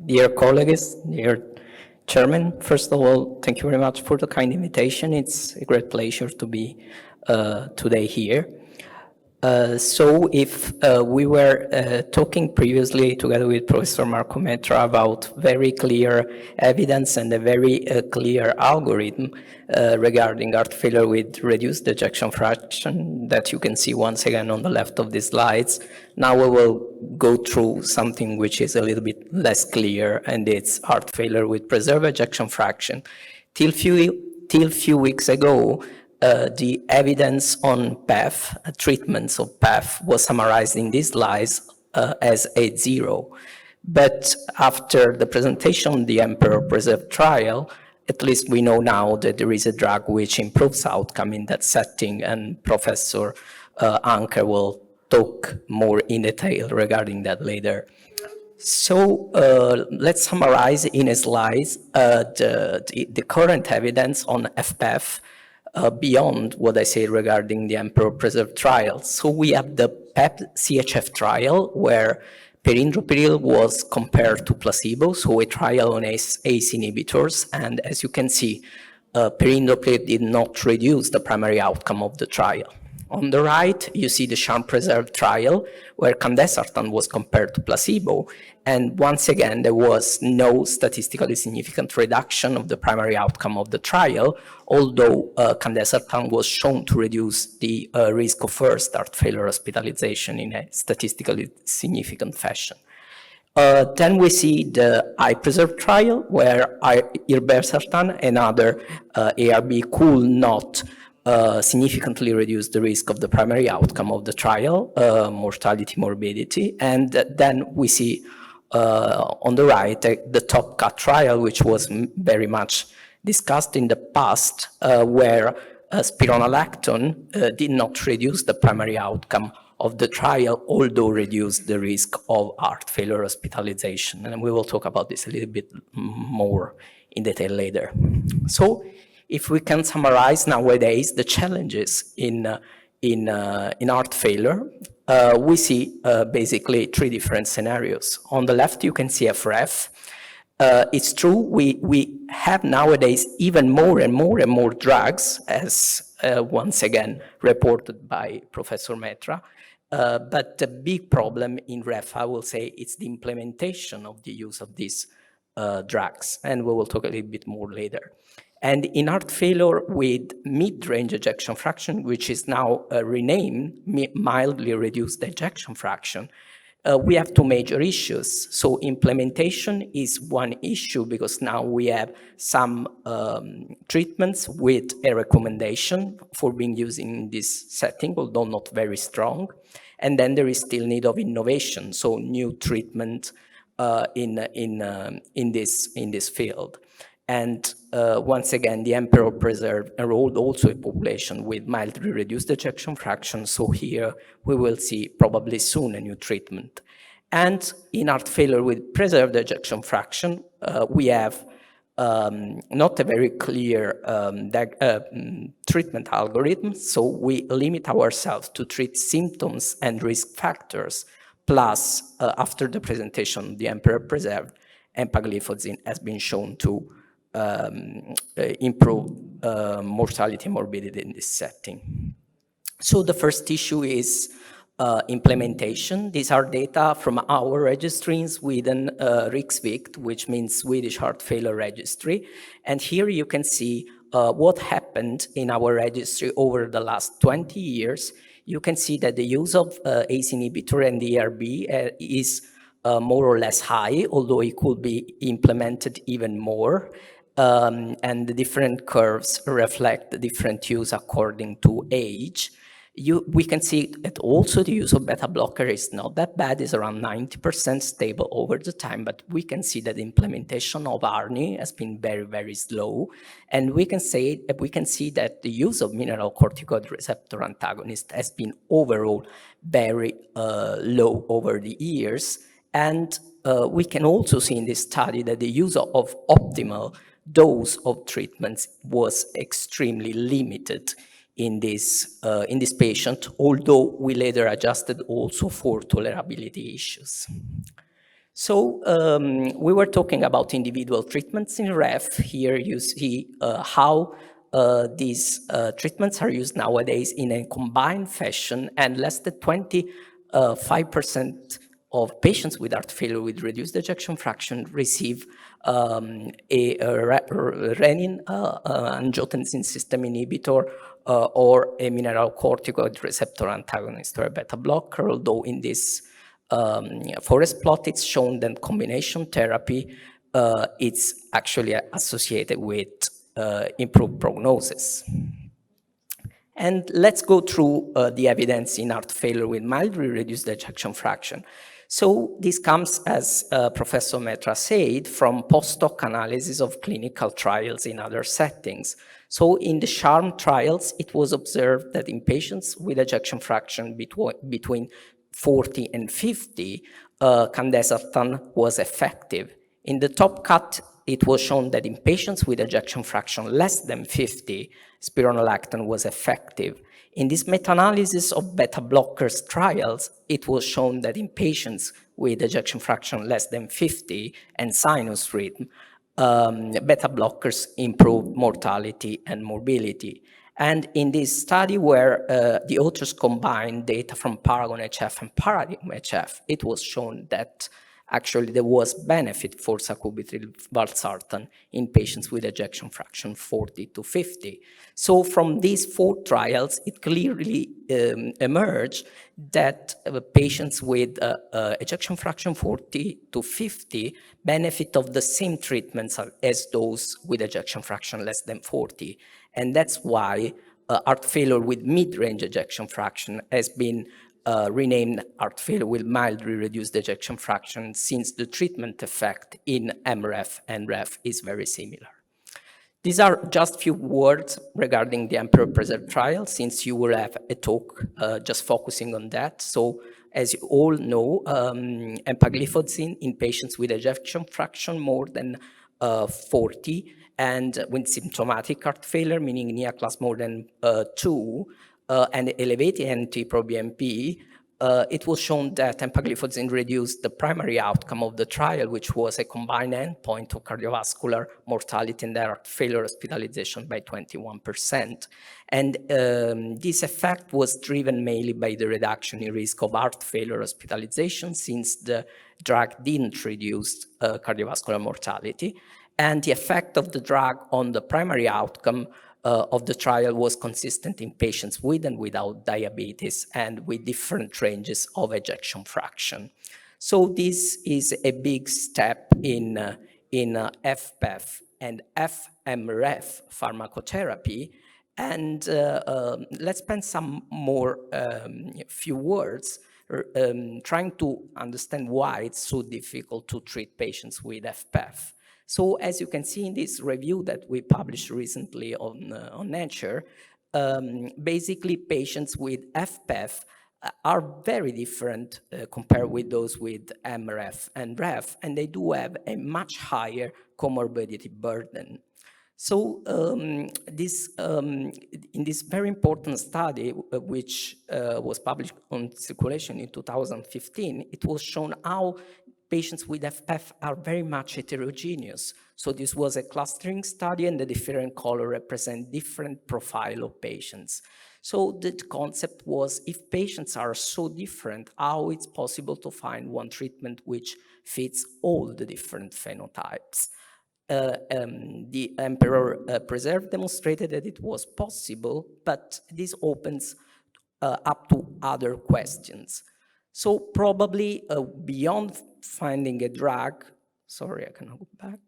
Dear colleagues, dear Chairman, first of all, thank you very much for the kind invitation. It's a great pleasure to be today here. So if we were talking previously together with Professor Marco Metra about very clear evidence and a very clear algorithm regarding heart failure with reduced ejection fraction that you can see once again on the left of the slides, now we will go through something which is a little bit less clear, and it's heart failure with preserved ejection fraction. Till few weeks ago, the evidence on PEF, treatments of PEF, was summarized in these slides as H0. But after the presentation of the Emperor Preserved trial, at least we know now that there is a drug which improves outcome in that setting, and Professor Anker will talk more in detail regarding that later. So let's summarize in a slide the current evidence on HFpEF beyond what I say regarding the Emperor Preserved trial. So we have the PEP-CHF trial where perindopril was compared to placebo, so a trial on ACE inhibitors, and as you can see, perindopril did not reduce the primary outcome of the trial. On the right, you see the sham preserved trial where candesartan was compared to placebo. And once again, there was no statistically significant reduction of the primary outcome of the trial, although candesartan was shown to reduce the risk of first heart failure hospitalization in a statistically significant fashion. Then we see the I-preserved trial where irbesartan and other ARB could not significantly reduce the risk of the primary outcome of the trial, mortality, morbidity. And then we see on the right the top cut trial, which was very much discussed in the past, where spironolactone did not reduce the primary outcome of the trial, although reduced the risk of heart failure hospitalization. And we will talk about this a little bit more in detail later. So if we can summarize nowadays the challenges in heart failure, we see basically three different scenarios. On the left, you can see HFrEF. It's true, we have nowadays even more and more drugs, as once again reported by Professor Metra. But the big problem in REF, I will say, it's the implementation of the use of these drugs, and we will talk a little bit more later. And in heart failure with mid-range ejection fraction, which is now renamed mildly reduced ejection fraction, we have two major issues. So implementation is one issue because now we have some treatments with a recommendation for being used in this setting, although not very strong. And then there is still need of innovation, so new treatment in this field. And once again, the Emperor Preserved enrolled also a population with mildly reduced ejection fraction. So here we will see probably soon a new treatment. And in heart failure with preserved ejection fraction, we have not a very clear treatment algorithm. So we limit ourselves to treat symptoms and risk factors. Plus, after the presentation, the Emperor Preserved empagliflozin has been shown to improve mortality and morbidity in this setting. So the first issue is implementation. These are data from our registry in Sweden, Riksvikt, which means Swedish Heart Failure Registry. And here you can see what happened in our registry over the last 20 years. You can see that the use of ACE inhibitor and the ARB is more or less high, although it could be implemented even more. And the different curves reflect the different use according to age. We can see that also the use of beta blocker is not that bad, it's around 90% stable over the time, but we can see that the implementation of ARNI has been very, very slow. And we can see that the use of mineralocorticoid receptor antagonist has been overall very low over the years. And we can also see in this study that the use of optimal dose of treatments was extremely limited in this patient, although we later adjusted also for tolerability issues. So we were talking about individual treatments in REF. Here you see how these treatments are used nowadays in a combined fashion, and less than 25% of patients with heart failure with reduced ejection fraction receive a renin-angiotensin system inhibitor or a mineralocorticoid receptor antagonist or a beta blocker, although in this forest plot, it's shown that combination therapy it's actually associated with improved prognosis. And let's go through the evidence in heart failure with mildly reduced ejection fraction. So this comes, as Professor Metra said, from post-hoc analysis of clinical trials in other settings. So in the CHARM trials, it was observed that in patients with ejection fraction between 40 and 50, candesartan was effective. In the top cut, it was shown that in patients with ejection fraction less than 50, spironolactone was effective. In this meta-analysis of beta blockers trials, it was shown that in patients with ejection fraction less than 50 and sinus rhythm, beta blockers improved mortality and morbidity. And in this study where the authors combined data from Paragon-HF and Paradigm-HF, it was shown that actually there was benefit for sacubitril/valsartan in patients with ejection fraction 40 to 50. So from these 4 trials, it clearly emerged that patients with ejection fraction 40 to 50 benefit of the same treatments as those with ejection fraction less than 40. And that's why heart failure with mid-range ejection fraction has been renamed heart failure with mildly reduced ejection fraction, since the treatment effect in MREF and REF is very similar. These are just few words regarding the Emperor Preserve trial, since you will have a talk just focusing on that. So as you all know, empagliflozin in patients with ejection fraction more than 40 and with symptomatic heart failure, meaning NIA class more than 2, and elevated NT-proBNP, it was shown that empagliflozin reduced the primary outcome of the trial, which was a combined endpoint of cardiovascular mortality and heart failure hospitalization by 21%. And this effect was driven mainly by the reduction in risk of heart failure hospitalization, since the drug didn't reduce cardiovascular mortality. And the effect of the drug on the primary outcome of the trial was consistent in patients with and without diabetes and with different ranges of ejection fraction. So this is a big step in HFpEF and FMREF pharmacotherapy. And let's spend some more few words trying to understand why it's so difficult to treat patients with HFpEF. So as you can see in this review that we published recently on Nature, basically patients with HFpEF are very different compared with those with MREF and REF, and they do have a much higher comorbidity burden. So in this very important study, which was published on Circulation in 2015, it was shown how patients with HFpEF are very much heterogeneous. So this was a clustering study, and the different color represent different profile of patients. So the concept was, if patients are so different, how it's possible to find one treatment which fits all the different phenotypes. The Emperor Preserve demonstrated that it was possible, but this opens up to other questions. So probably beyond finding a drug, sorry, I cannot go back.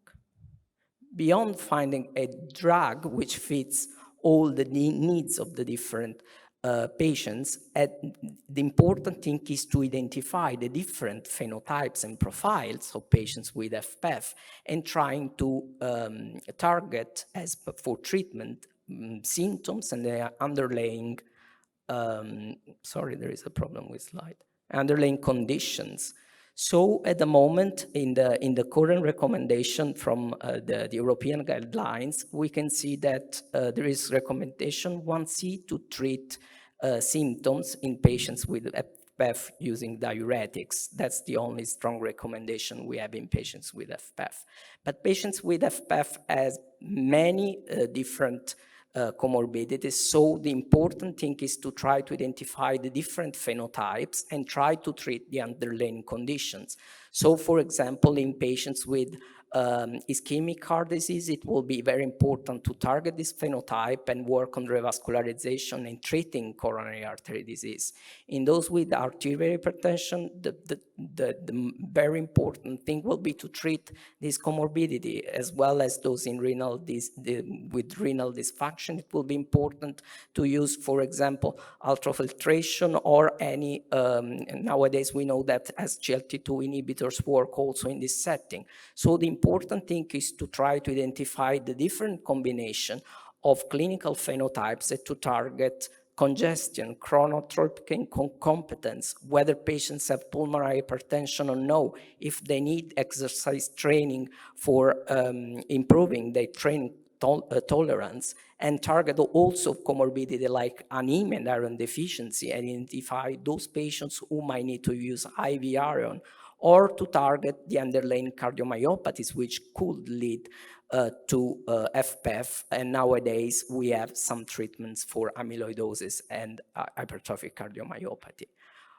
Beyond finding a drug which fits all the needs of the different patients, the important thing is to identify the different phenotypes and profiles of patients with HFpEF and trying to target, as for treatment, symptoms and the underlying, sorry, there is a problem with slide, underlying conditions. So at the moment, in the current recommendation from the European guidelines, we can see that there is recommendation 1C to treat symptoms in patients with HFpEF using diuretics. That's the only strong recommendation we have in patients with HFpEF. But patients with HFpEF has many different comorbidities. So the important thing is to try to identify the different phenotypes and try to treat the underlying conditions. So for example, in patients with ischemic heart disease, it will be very important to target this phenotype and work on revascularization and treating coronary artery disease. In those with arterial hypertension, the very important thing will be to treat this comorbidity, as well as those in with renal dysfunction. It will be important to use, for example, ultrafiltration or any, nowadays we know that SGLT2 inhibitors work also in this setting. So the important thing is to try to identify the different combination of clinical phenotypes to target congestion, chronotropic incompetence, whether patients have pulmonary hypertension or no, if they need exercise training for improving their training tolerance, and target also comorbidity like anemia and iron deficiency, and identify those patients who might need to use IV iron, or to target the underlying cardiomyopathies, which could lead to HFpEF. And nowadays, we have some treatments for amyloidosis and hypertrophic cardiomyopathy.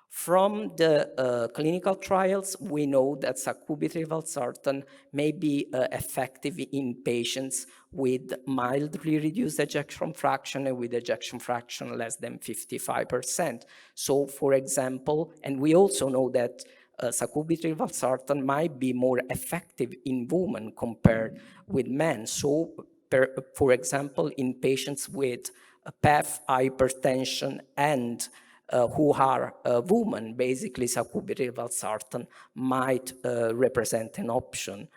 From the clinical trials, we know that sacubitril/valsartan may be effective in patients with mildly reduced ejection fraction and with ejection fraction less than 55%. So, for example, and we also know that sacubitril/valsartan might be more effective in women compared with men. So, for example, in patients with PEF, hypertension, and who are women, basically sacubitril/valsartan might represent an option.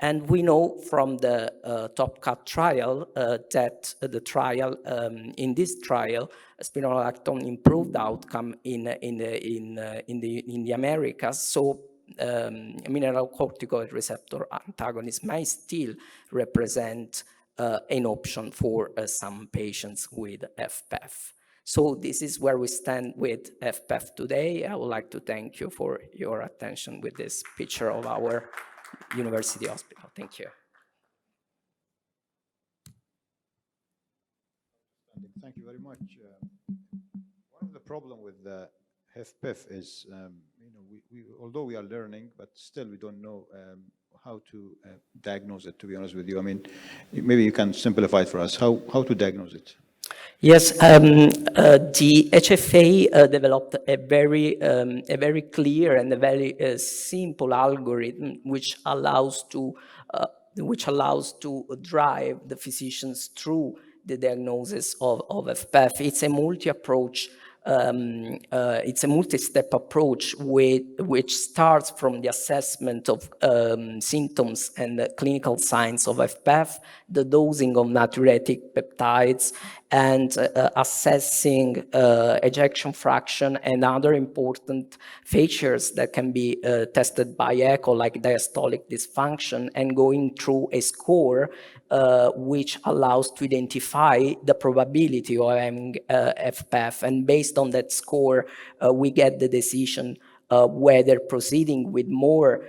And we know from the TopCat trial that in this trial, spironolactone improved outcome in the Americas. So mineralocorticoid receptor antagonists may still represent an option for some patients with HFpEF. So this is where we stand with HFpEF today. I would like to thank you for your attention with this picture of our University Hospital. Thank you. Thank you very much. One of the problem with the HFpEF is, although we are learning, but still we don't know how to diagnose it, to be honest with you. I mean, maybe you can simplify it for us, how to diagnose it. Yes, the HFA developed a very clear and a very simple algorithm which allows to drive the physicians through the diagnosis of HFpEF. It's a multi-approach. It's a multi-step approach which starts from the assessment of symptoms and the clinical signs of HFpEF, the dosing of natriuretic peptides, and assessing ejection fraction and other important features that can be tested by echo, like diastolic dysfunction, and going through a score which allows to identify the probability of having HFpEF. And based on that score, we get the decision whether proceeding with more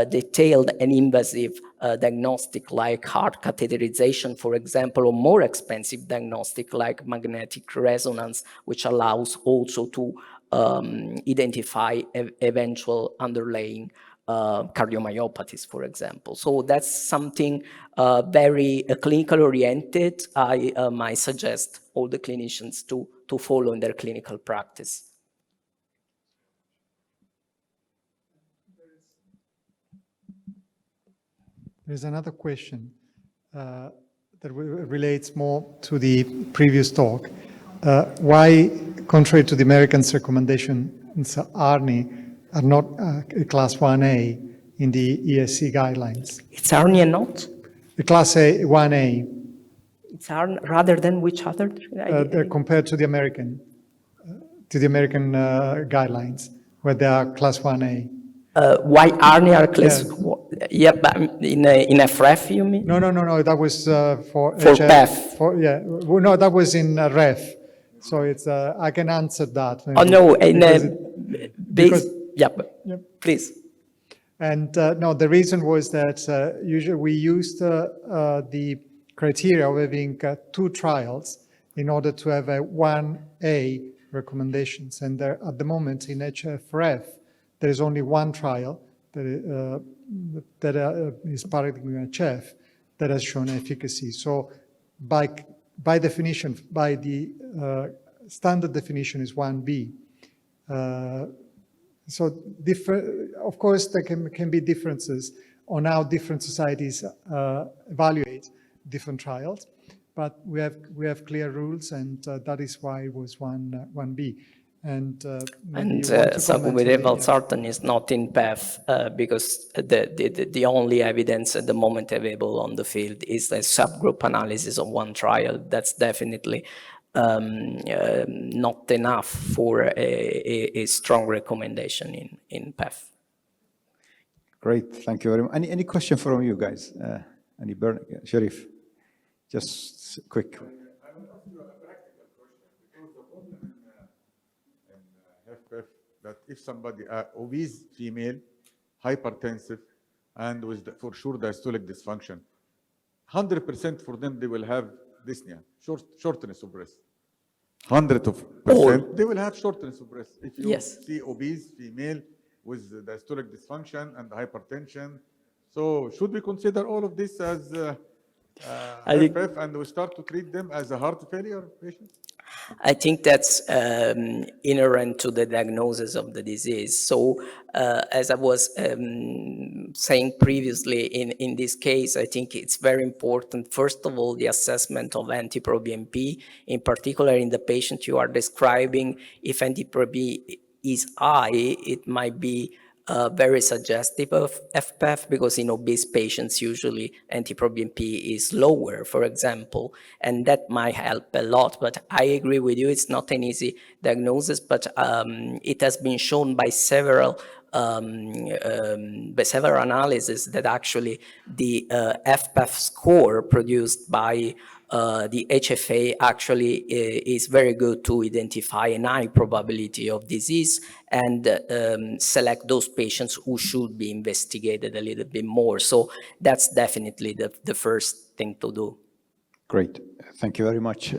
detailed and invasive diagnostic like heart catheterization, for example, or more expensive diagnostic like magnetic resonance, which allows also to identify eventual underlying cardiomyopathies, for example. So that's something very clinical oriented. I might suggest all the clinicians to follow in their clinical practice. There's another question that relates more to the previous talk. Why, contrary to the Americans' recommendation, ARNI are not class 1A in the ESC guidelines? It's ARNI and not? The class 1A. It's ARNI rather than which other? Compared to the American guidelines, where they are class 1A. Why ARNI are class? Yes. Yeah, but in HFrEF, you mean? No. That was for PEF. Well, no, that was in REF. So it's I can answer that. Oh no, Because- Yeah, Yep. please. And no, the reason was that usually we used the criteria of having 2 trials in order to have a 1A recommendations. And there, at the moment in HFrEF, there is only 1 trial that is paradigm HF that has shown efficacy. So by definition, by the standard definition is 1B. So of course, there can be differences on how different societies evaluate different trials, but we have clear rules, and that is why it was 1B. And Savarese is not in PEF because the only evidence at the moment available on the field is a subgroup analysis of 1 trial. That's definitely not enough for a strong recommendation in PEF. Great, thank you very much. Any question from you guys? Any burning? Sharif, just quick. I will ask you a practical question, because the problem in HFpEF that if somebody obese female, hypertensive, and with for sure diastolic dysfunction, 100% for them they will have dyspnea, shortness of breath. 100% they will have shortness of breath. If you see obese female with diastolic dysfunction and hypertension, so should we consider all of this as HFpEF and we start to treat them as a heart failure patient? I think that's inherent to the diagnosis of the disease. So as I was saying previously, in this case, I think it's very important, first of all, the assessment of NT-proBNP, in particular in the patient you are describing. If NT-proB is high, it might be very suggestive of HFpEF, because in obese patients, usually NT-proBNP is lower, for example, and that might help a lot. But I agree with you, it's not an easy diagnosis, but it has been shown by several analyses that actually the HFpEF score produced by the HFA actually is very good to identify a high probability of disease and select those patients who should be investigated a little bit more. So that's definitely the first thing to do. Great, thank you very much.